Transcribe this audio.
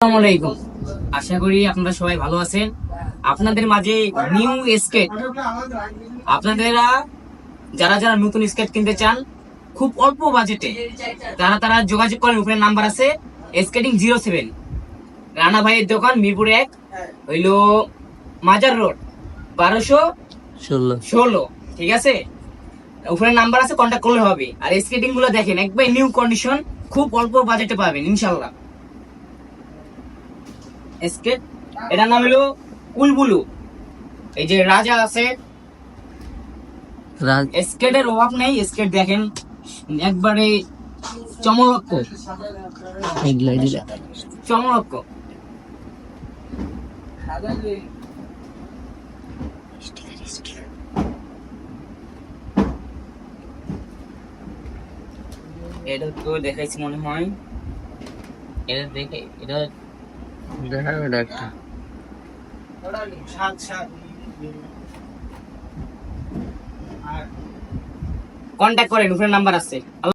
আসসালামু আলাইকুম। আশা করি আপনারা সবাই ভালো আছেন। আপনাদের মাঝে নিউ স্কেট, আপনারা যারা যারা নতুন স্কেট কিনতে চান খুব অল্প বাজেটে, তারা যোগাযোগ করেন। উপরে নাম্বার আছে স্কেটিং 07, রানা ভাইয়ের দোকান মিরপুর 1, হইলো মাজার রোড, 1216। ঠিক আছে, উপরে নাম্বার আছে, কন্ট্যাক্ট করলে হবে। আর স্কেটিং গুলো দেখেন একবার নিউ কন্ডিশন, খুব অল্প বাজেটে পাবেন ইনশাল্লাহ। স্কেট এটার নাম হলো কুলবুলু। এই যে রাজা আছে, স্কেটের অভাব নেই। স্কেট দেখেন একবারে চমলক্ষ চমলক্ষ। এটা তো দেখাইছি মনে হয়, এটা দেখে এটা কন্ট্যাক্ট করেন, উপরে নাম্বার আছে।